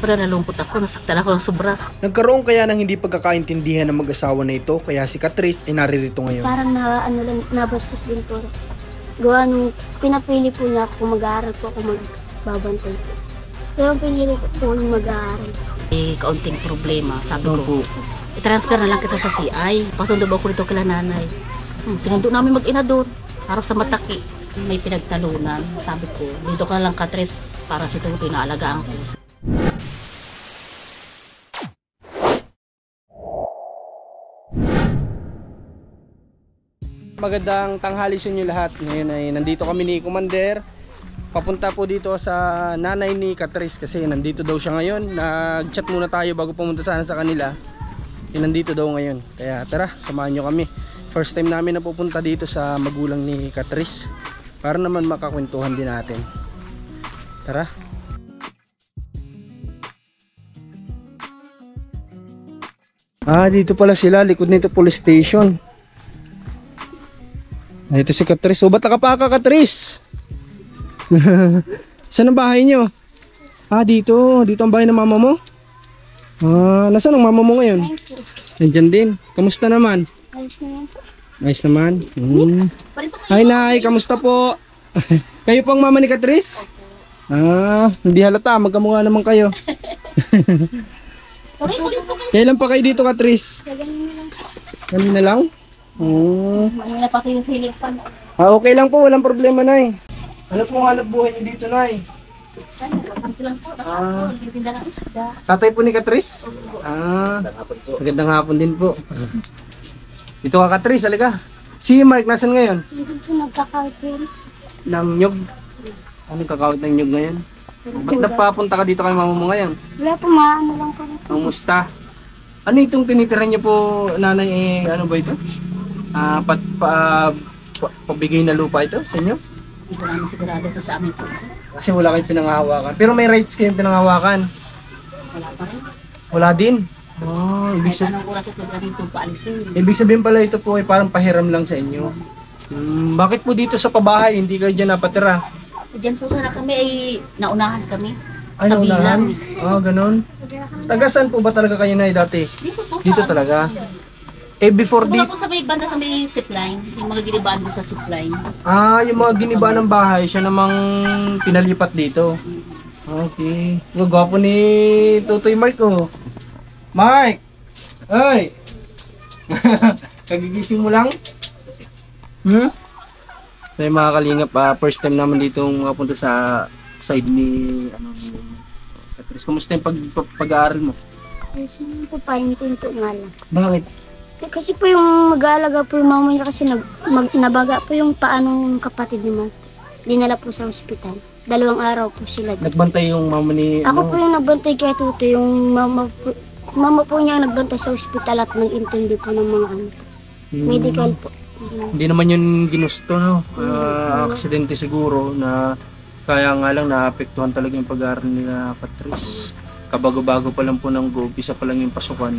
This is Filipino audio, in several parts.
Siyempre nalungkot ako, nasaktan ako ng sobra. Nagkaroon kaya ng hindi pagkakaintindihan ng mag-asawa na ito, kaya si Catrice ay naririto ngayon. Parang nabastos din po. Gawa nung pinapili po niya kung mag-aaral po ako magbabantay po. Pero ang pinili po yung mag-aaral. Kaunting problema, sabi ko. I-transfer na lang kita sa CI. Pasundo ba ako rito kila nanay? Sinundo namin mag-ina doon. Para sa Mataki. May pinagtalunan. Sabi ko, dito ka lang Catrice para si Tutoy na alagaan ko. Magandang tanghali sa inyo lahat. Ngayon ay nandito kami ni Commander. Papunta po dito sa nanay ni Catrice kasi nandito daw siya ngayon. Nag-chat muna tayo bago pumunta sana sa kanila. Nandito daw ngayon. Kaya tara, samahan nyo kami. First time namin na pupunta dito sa magulang ni Catrice. Para naman makakwentuhan din natin. Tara. Dito pala sila, likod nito police station. Ito si Catrice. O, ba't nakapaka, Catrice? Saan ang bahay nyo? Dito. Dito ang bahay ng mama mo? Nasaan ang mama mo ngayon? Nandyan din. Kamusta naman? Ayos na yan po. Ayos naman. Hi, Nay. Kamusta po? Kayo po ang mama ni Catrice? Hindi halata. Magkamukha naman kayo. Kailan pa kayo dito, Catrice? Kanina lang? Manila pa kayo sa hilipan. Okay lang po. Walang problema, Nay. Ano po ang hanap buhay niyo dito, Nay? Tatay po ni Catrice? Magandang hapon din po. Dito ka, Catrice, halika. Si Mark, nasan ngayon? Hindi po nagkakawit yun. Ng nyug? Anong kakawit ng nyug ngayon? Ba't napapunta ka dito kay mama mo ngayon? Wala po, maano lang po. Kamusta? Ano itong tinitira niyo po, nanay, ano ba ito? Pabigay na lupa ito sa inyo? Hindi ko naman sigurado po sa amin po. Kasi wala kayong pinanghahawakan. Pero may rights kayong pinanghahawakan. Wala pa rin. Wala din? Anong oras ito namin itong paalisin? Ibig sabihin pala ito po ay parang pahiram lang sa inyo. Bakit po dito sa pabahay hindi kayo dyan napatira? Diyan po sana kami ay naunahan kami. Ay, Sa bilang. Ganun. Taga saan po ba talaga kayo na dati? Dito po Dito sa talaga? Before Kumbaga dito? po sa may banda sa may zipline. Yung mga ginibaan ko sa zipline. Yung mga giniba ng bahay, siya namang pinalipat dito. Okay. Gwapo ni Tutoy Mark, oh. Mark! Ay! Kagigising mo lang? So yung mga kalingap, first time naman dito makapunta sa side ni Catrice. Kumusta yung pag-aaral mo? Ayos na po, pahintinto nga lang. Bakit? Kasi po yung mag-aalaga po yung mama niya kasi nabaga po yung paanong kapatid ni Mark. Dinala po sa ospital. 2 araw po sila doon. Nagbantay yung mama ni... Ako po yung nagbantay kay Tuto, yung mama po niya ang nagbantay sa ospital at nag-intindi po ng mga medical po. Hindi naman yun ginusto, no? Aksidente siguro na kaya nga lang naapektuhan talaga yung pag-aaral nila Catrice. Kabago-bago pa lang po ng go, isa pa lang yung pasukan.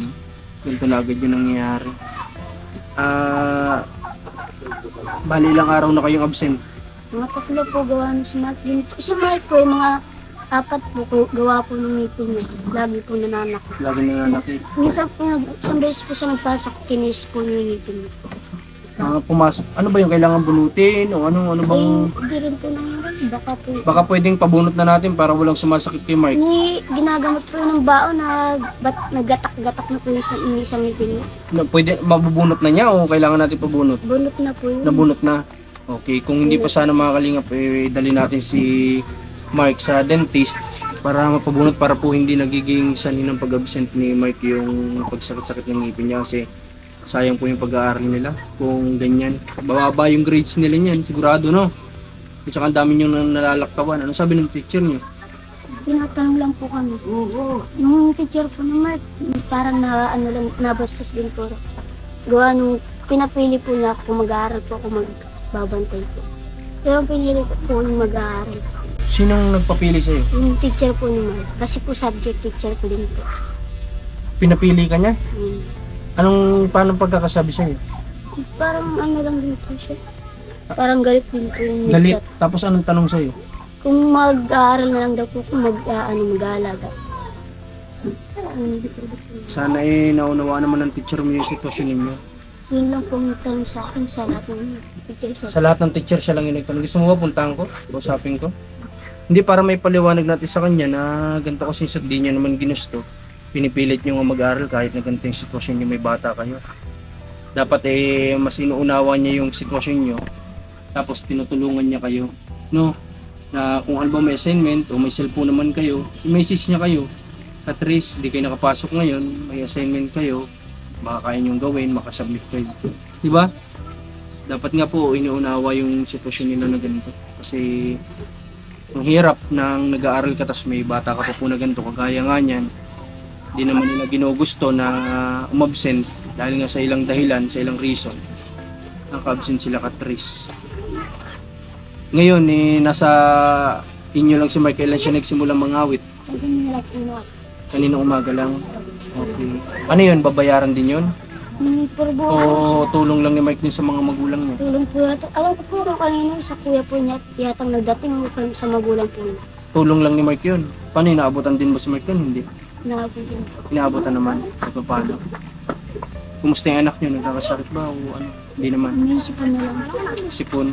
Ganito na agad yung nangyayari. Bali lang araw na kayong absent. Mga 3 po gawa si Mark. Si Mark po, yung mga 4 po gawa po ng ngipin niya. Lagi po nananakit. Lagi nananakit. Isang beses po siya nagpasok, tinis po yung ngipin niya. Pumasok. Ano ba yung kailangan bunutin? O ano bang... Hindi rin po nangyari. Baka pwedeng pabunot na natin para walang sumasakit kay Mark. Ginagamot po ng baon na naggatak-gatak na po yung isang ngipin niya. Pwede mabubunot na niya o kailangan natin pabunot? Bunot na po yun. Nabunot na. Okay, kung hindi pa sana mga kalingap, dali natin si Mark sa dentist para mapabunot para po hindi nagiging sanhi ng pag-absent ni Mark yung pagsakit-sakit ng ngipin niya kasi sayang po yung pag-aaral nila kung ganyan. Bababa yung grades nila niyan, sigurado, no? At saka ang dami niyong nalalaktawan. Ano sabi ng teacher niyo? Tinatanong lang po kami. Yung teacher po na Mark, parang nabastos din po. Gawa nung pinapili po niya kung mag-aaral po ako magbabantay po. Pero ang pinili po yung mag-aaral. Sinong nagpapili sa'yo? Yung teacher po ni Mark. Kasi po subject teacher po din po. Pinapili ka niya? Paano pagkakasabi sa'yo? Parang lang din po siya. Parang galit din po yung galit? Tapos anong tanong sa'yo? Kung mag-aaral na lang daw po, kung mag-aalaga. Sana naunawa naman ng teacher mo yung sitwasyon ninyo. Yun lang po yung tanong sa akin sa lahat ng teacher sa Sa lahat ng teacher siya lang yung nagtanong. Gusto mo ba puntahan ko? Usapin ko? Hindi, para may paliwanag natin sa kanya na ganito kasi sa di niya naman ginusto. Pinipilit niyo nga mag-aral kahit na ganito yung sitwasyon niyo, may bata kayo. Dapat mas inuunawa niya yung sitwasyon niyo. Tapos tinutulungan niya kayo. No? Na kung ano ba may assignment o may cellphone naman kayo, i-message niya kayo. At least, di kayo nakapasok ngayon, may assignment kayo, baka kaya niyong gawin, makasubmit kayo. Diba? Dapat nga po inuunawa yung sitwasyon nila na ganito. Kasi ang hirap ng nag-aaral ka tapos may bata ka pa po na ganito, kagaya nga niyan, di naman nila ginugusto na umabsent dahil nga sa ilang dahilan, sa ilang reason, naka-absent sila Catrice. Ngayon, nasa inyo lang si Mark, kailan siya nagsimulang mangawit? Kaninang umaga lang. Okay. Ano yun? Babayaran din yun? Puro bukas. O tulong lang ni Mike din sa mga magulang niya? Tulong po yata. Alam ko po kung kanino sa kuya po niya yatang nagdating sa magulang po niya. Tulong lang ni Mike yun? Paano yun? Naabutan din ba si Mike yun? Hindi. Nakabutin po. Inaabutan naman? At paano? Kumusta yung anak niyo? Nagkakasakit ba? O ano? Hindi naman. Umiisipan na lang. Sipon.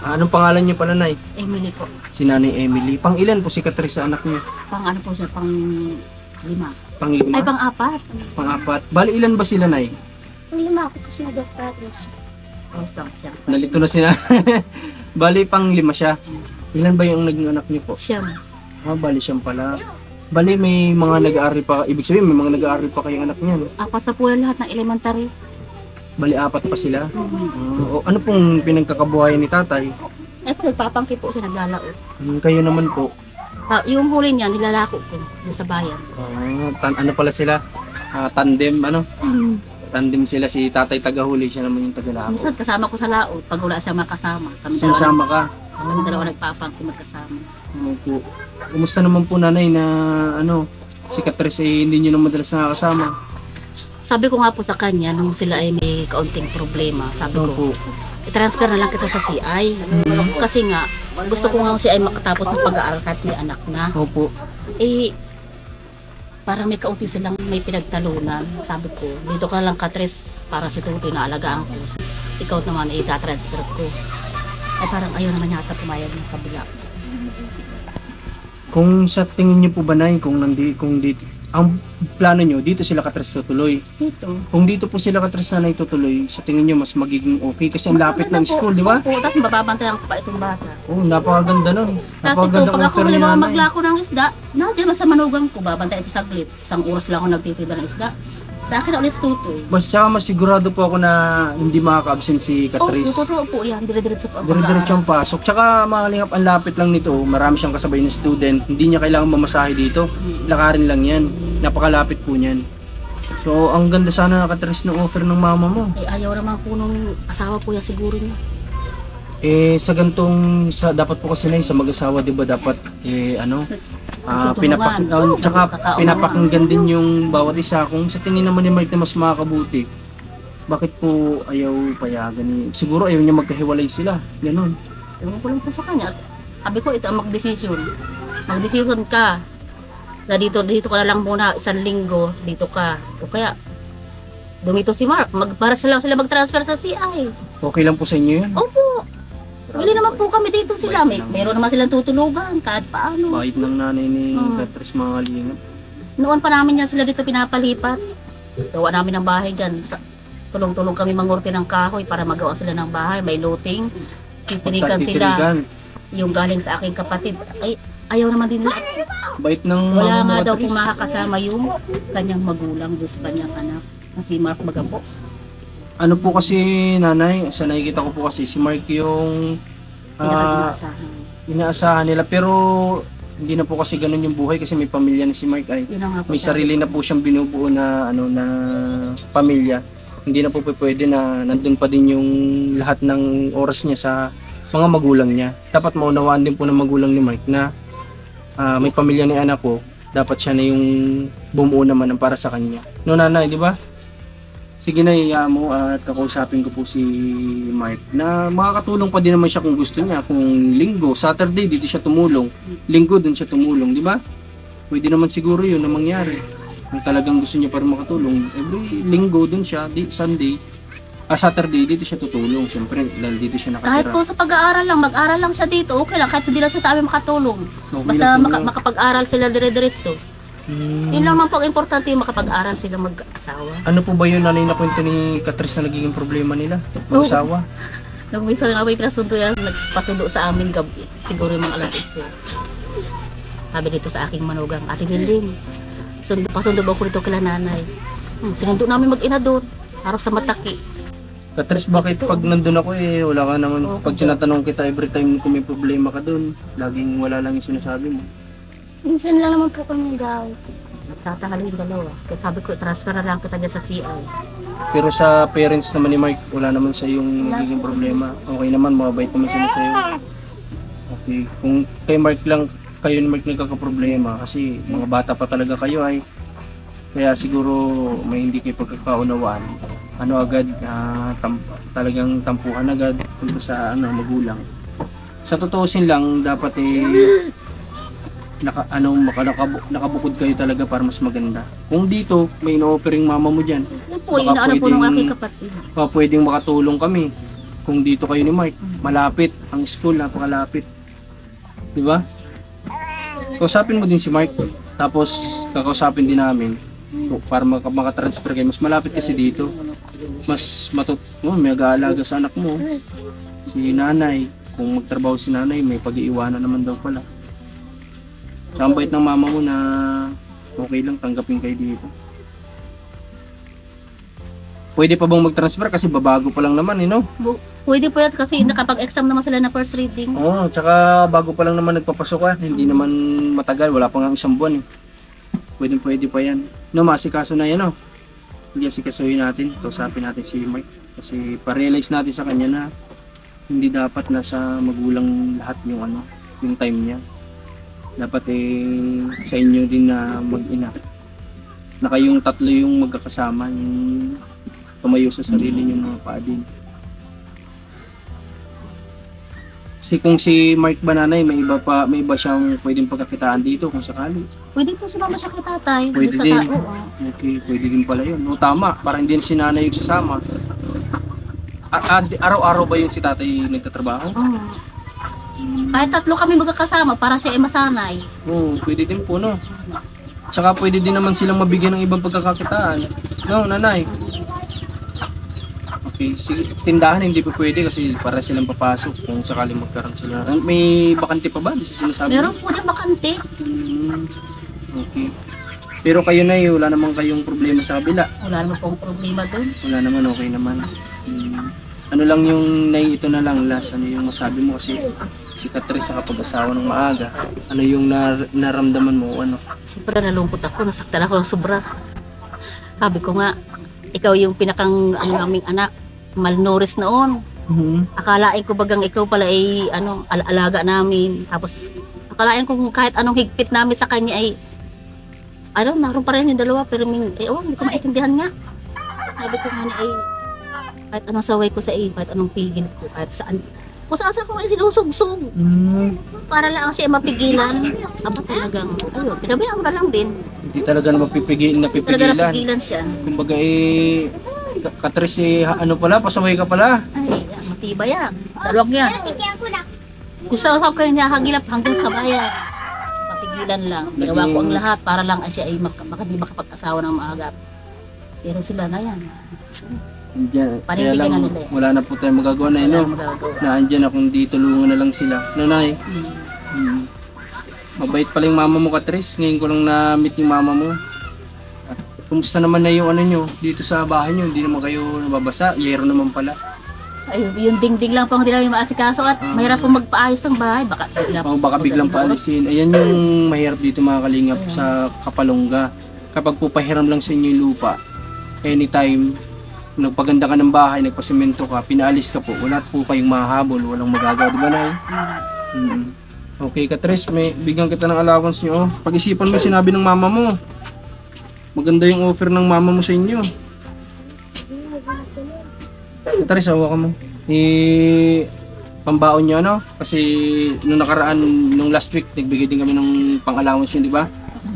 Anong pangalan niyo pala, Nay? Emily po. Si Nanay Emily. Pang ilan po si Catrice sa anak niyo? Pang ano po siya, pang 5. Pang 5? Ay, pang 4. Pang 4? Bali, ilan ba sila, Nay? Ang lima ako kasi nag-practice. Tapos lang siya. Nalito na sila. Bali, pang 5 siya. Ilan ba yung naging anak niyo po? Siya. Bali siyang pala. Bali, may mga nag-aaral pa. Ibig sabihin, may mga nag-aaral pa kayong anak niyan. 4 na po yan lahat ng elementary. Bali, 4 pa sila. Ano pong pinagkakabuhayan ni tatay? Eh, po, nagpapangki po siya, naglalaot. Kayo naman po. Yung huli niya, nilalako ko sa bayan. Ano pala sila? Tandem, ano? Tandem sila, si tatay tagahuli, siya naman yung tagalako. Minsan kasama ko sa laot, pag wala siya makasama. Sinasama ka? Kami dalawa nagpapangki magkasama. Opo. Kumusta naman po, nanay, na si Catrice hindi nyo na madalas nakakasama? Sabi ko nga po sa kanya, nung sila ay may kaunting problema, sabi ko, Opo. i-transfer na lang kita sa CI. Kasi nga, gusto ko nga siya ay makatapos ng pag-aaral kahit may anak na. Opo. Parang may kaunti silang may pinagtalunan. Sabi ko, dito ka lang Catrice para si Tutoy na alagaan ko. Ikaw naman ita-transfer ko. Ay parang ayaw naman yata pumayag ng kabila. Kung sa tingin niyo po ba, Nay, kung dito, ang plano niyo, dito sila Catrice tutuloy. Dito. Kung dito po sila Catrice na tutuloy, sa tingin niyo mas magiging okay kasi ang Mas lapit maganda ng po. school, di ba? Opo, tapos mababantayan ko pa itong bata. Oh, napakaganda nun. Tapos ito, Napakaganda pag ako offer ni halimbawa nanay. maglako ng isda, hindi naman sa manugang ko, babantay ito saglit. Isang oras lang ako nagtitinda ng isda. Sa akin ulit Tutoy. Mas sigurado po ako na hindi makaka-absent si Oh, Catrice. totoo po yan, dire-diretso po ang Dire-diretso ang pasok. Tsaka mga kalingap, ang lapit lang nito. Marami siyang kasabay na student. Hindi niya kailangan mamasahe dito. Lakarin lang yan. Napakalapit po niyan. So, ang ganda sana Catrice ng offer ng mama mo. Eh, ayaw naman po nung asawa po yan siguro niya. Sa gantong, dapat po kasi na sa mag-asawa, di ba dapat, Tutulungan. tsaka Kakaunawan. pinapakinggan din yung bawat isa. Kung sa tingin naman ni Mike na mas makakabuti, bakit po ayaw payagan? Siguro ayaw niya magkahiwalay sila. Ganon. Ewan ko lang po sa kanya. Sabi ko, ito ang magdesisyon. Magdesisyon ka. Na dito ka na lang muna 1 linggo, dito ka. O kaya, dumito si Mark. Para sila mag-transfer sa CI. Okay lang po sa inyo yun? Opo. Bili naman po kami dito sila. Meron naman silang tutulugan kahit paano. Bait ng nanay ni Hmm. Catrice, mga kalingap. Noon pa namin yan sila dito pinapalipat. Gawa namin ng bahay dyan. Tulong-tulong kami mangurti ng kahoy para magawa sila ng bahay. May looting. Titirikan sila. Titirikan. Yung galing sa aking kapatid. Ay, ayaw naman din nila. Bait ng Wala mama mo, nga daw Catrice. kung makakasama yung kanyang magulang doon sa kanyang anak. Na si Mark Magapo. Ano po kasi, nanay, sa nakikita ko po kasi si Mark yung Pinaka-inaasahan. inaasahan nila, pero hindi na po kasi ganun yung buhay kasi may pamilya na si Mark ay Yun na nga po may sabi sarili na po siyang binubuo na na pamilya. Hindi na po pwede na nandun pa din yung lahat ng oras niya sa mga magulang niya. Dapat maunawaan din po ng magulang ni Mark na may pamilya ni anak ko, dapat siya na yung bumuo naman ng para sa kanya. No, nanay, di ba? Sige na, iya mo at kakausapin ko po si Mark na makakatulong pa din naman siya kung gusto niya. Kung linggo, Saturday dito siya tumulong, linggo dun siya tumulong, di ba? pwede naman siguro yun na mangyari. Kung talagang gusto niya para makatulong, every linggo dun siya, Sunday, Saturday, dito siya tutulong. Siyempre, dahil dito siya Kahit nakatira. po sa pag-aaral lang, mag-aral lang siya dito, okay lang. Kahit hindi lang siya sa amin makatulong. Okay Basta lang sa inyo. makapag-aral sila dire-diretso. Hmm. Yun lang naman po ang importante yung makapag-aral sila mag-asawa. Ano po ba yung nanay na kwento ni Catrice na naging problema nila? Mag-asawa? Nung minsan nga may pinasundo yan, nagpasundo sa amin gabi. Siguro yung mga alas 6. Sabi dito sa aking manugang, Ate Linding, pasundo ba ko dito kila nanay? Sinundo namin mag-ina doon. Araw sa Mataki. Catrice, bakit pag nandun ako wala ka naman, pag tinatanong kita every time kung may problema ka doon, laging wala lang yung sinasabi mo. Minsan lang naman po kami nag-away. Nagtatahalo yung dalawa. Kaya sabi ko, transfer na lang kita dyan sa CI. Pero sa parents naman ni Mark, wala naman sa yung nagiging problema. Okay naman, mabait naman sila sa'yo. Okay, kung kay Mark lang, kayo ni Mark nagkakaproblema kasi mga bata pa talaga kayo ay kaya siguro may hindi kayo pagkakaunawaan. Ano agad, talagang tampuhan agad punta sa magulang. Sa tutuusin lang, dapat nakabukod kayo talaga para mas maganda. Kung dito, may ino-offering mama mo dyan, Yun po, Baka inaano po nung pwedeng- aking kapatid. pwedeng makatulong kami. Kung dito kayo ni Mark, malapit. Ang school, napakalapit. Di ba? Kausapin mo din si Mark. Tapos, kakausapin din namin. Para makatransfer kayo. Mas malapit kasi dito. Mas mayag-aalaga sa anak mo. Si nanay. Kung magtrabaho si nanay, may pag-iiwanan naman daw pala. Sa ang bait ng mama mo na okay lang, tanggapin kayo dito. Pwede pa bang mag-transfer kasi babago pa lang naman no? Pwede po yan kasi nakapag-exam naman sila na first reading. Oo, tsaka bago pa lang naman nagpapasok ka, hindi naman matagal, wala pa nga isang buwan pwede pa yan. No, masikaso na yan Hindi asikasuhin natin, kausapin natin si Mike. Kasi pa-realize natin sa kanya na hindi dapat nasa magulang lahat yung time niya. Dapat sa inyo din na mag-ina. Na kayong tatlo yung magkakasama, yung tumayo sa sarili niyong mga paadin. Kasi kung si Mark ba nanay, may iba siyang pwedeng pagkakitaan dito kung sakali. Pwede po sumama siya kay tatay. Pwede Sa din. oo. Okay, pwede din pala yun. No, tama, para hindi si nanay yung sasama. Araw-araw ba yung si tatay nagtatrabaho? Oo. Kahit tatlo kami magkakasama para siya ay masanay. Oo, pwede din po, no? Tsaka pwede din naman silang mabigyan ng ibang pagkakakitaan. No, nanay? Okay, sige, tindahan hindi pa pwede kasi para silang papasok kung sakaling magkaroon sila. May bakante pa ba? Di sa sinasabi? Meron po dyan bakante. Okay. Pero kayo na wala naman kayong problema sa kabila. Wala naman pong problema doon. Wala naman, okay naman. Ano lang yung ito na lang last, ano yung masabi mo kasi si Catrice sa kapag-asawa ng maaga. Ano yung naramdaman mo? Siyempre nalungkot ako, nasaktan ako ng sobra. Sabi ko nga, ikaw yung pinakang naming anak, malnourished noon. Akalain ko bagang ikaw pala ay alaga namin. Tapos akalain ko kahit anong higpit namin sa kanya ay naroon pa rin yung dalawa pero hindi ko maintindihan nga. Sabi ko nga ay kahit anong saway ko sa iyo, kahit anong pigil ko, kahit saan. Kung saan ko ay sinusugsog. Para lang siya mapigilan. Aba talagang, pinabayaan ko na lang din. Hindi talaga napipigilan. Talaga napigilan siya. Kumbaga Catrice pasaway ka pala. Ay, matibay yan. Dalawang yan. Kung saan ko kayo nahagilap hanggang sa bayan. Mapigilan lang. Ginawa ko ang lahat para lang siya ay di makapag-asawa ng maaga. Pero sila na yan. Kaya Panindigan lang, na nila wala na po tayong magagawa na Wala magagawa. na andyan na kung di tulungan na lang sila. Nanay, mabait pala yung mama mo, Catrice. Ngayon ko lang na-meet yung mama mo. At kumusta naman na yung nyo dito sa bahay nyo? Hindi naman kayo nababasa. Yero naman pala. Ay, yung dingding lang pang hindi namin maasikaso at mahirap pong magpaayos ng bahay. Baka biglang paalisin. Ayan yung mahirap dito mga kalingap sa Kapalongga. Kapag po pahiram lang sa inyo yung lupa, anytime, nagpaganda ka ng bahay, nagpasimento ka, pinaalis ka po, wala po kayong mahahabol, walang magagawa, di ba Nay? Okay, Catrice, may bigyan kita ng allowance nyo. Pag-isipan mo sinabi ng mama mo. Maganda yung offer ng mama mo sa inyo. Catrice, hawa ka mo. Pambaon nyo, kasi nung nakaraan, nung last week, nagbigay din kami ng pang-allowance yun, di ba?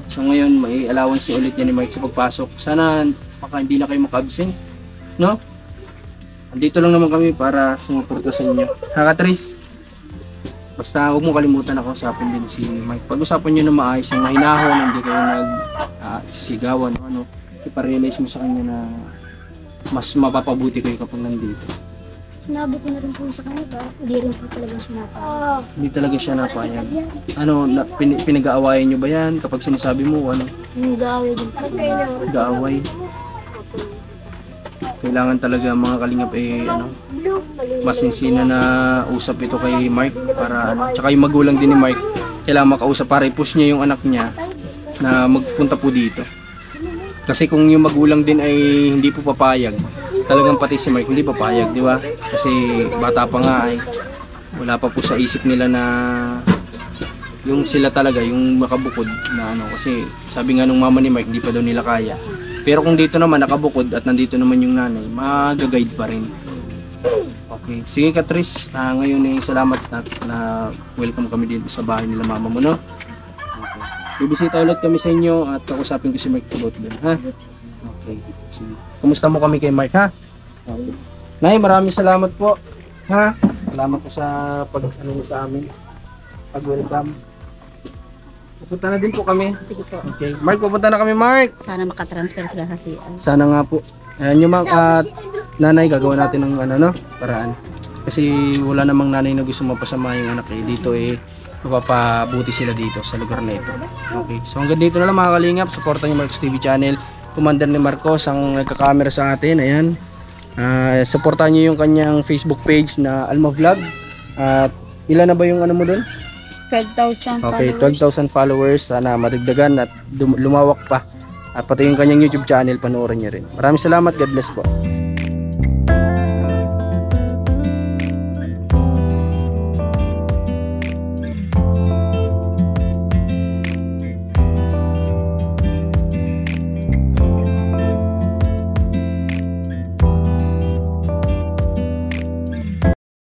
So ngayon, may allowance niya ulit niya ni Mike sa pagpasok. Sana baka hindi na kayo maka-absent, no? Andito lang naman kami para sumuporta sa inyo. Ha, Catrice? Basta huwag mong kalimutan na kausapin din si Mike. Pag-usapan nyo na maayos ang mahinahon, hindi kayo sisigawan, ano. Iparealize mo sa kanya na mas mapapabuti kayo kapag nandito. Sinabi ko na rin po sa kanya ba, hindi rin po talaga sumapa. Hindi talaga siya napayag. Ano, pinag-aawayan nyo ba yan? Kapag sinasabi mo, ano? Yung gawin din po. Nag-aaway. Kailangan talaga mga kalingap ano, masinsina na usap ito kay Mark para ano. Tsaka yung magulang din ni Mark, kailangan makausap para i-push niya yung anak niya na magpunta po dito. Kasi kung yung magulang din ay hindi po papayag, talagang pati si Mark hindi papayag, di ba? Kasi bata pa nga ay wala pa po sa isip nila na yung sila talaga, yung makabukod na ano. Kasi sabi nga nung mama ni Mark, hindi pa daw nila kaya. Pero kung dito naman nakabukod at nandito naman yung nanay, mag-guide pa rin. Okay. Sige Catrice, ngayon ay salamat na welcome kami dito sa bahay nila mama mo, no? Okay. Bibisita ulit kami sa inyo at kakusapin ko si Mark about doon, ha? Okay. Sige. Kumusta mo kami kay Mark, ha? Okay. Nay, maraming salamat po. Ha? Salamat po sa pag-ano sa amin. Pag-welcome. Pupunta na din po kami. Sige po. Okay. Mark, pupunta na kami, Mark. Sana makatransfer sila sa CI. Sana nga po. Ayan yung mga nanay, gagawa natin ng ano, no? Paraan. Kasi wala namang nanay na gusto mapasama yung anak eh. Dito eh, mapapabuti sila dito sa lugar na ito. Okay. So hanggang dito na lang mga kalingap. Supportan niyo Marcos TV channel. Commander ni Marcos ang nagkakamera sa atin. Ayan. Supportan niyo yung kanyang Facebook page na Alma Vlog. At ilan na ba yung ano mo doon? 12,000 Okay, followers. 12,000 followers. Sana madagdagan at lumawak pa. At pati yung kanyang YouTube channel, panoorin niyo rin. Maraming salamat. God bless po.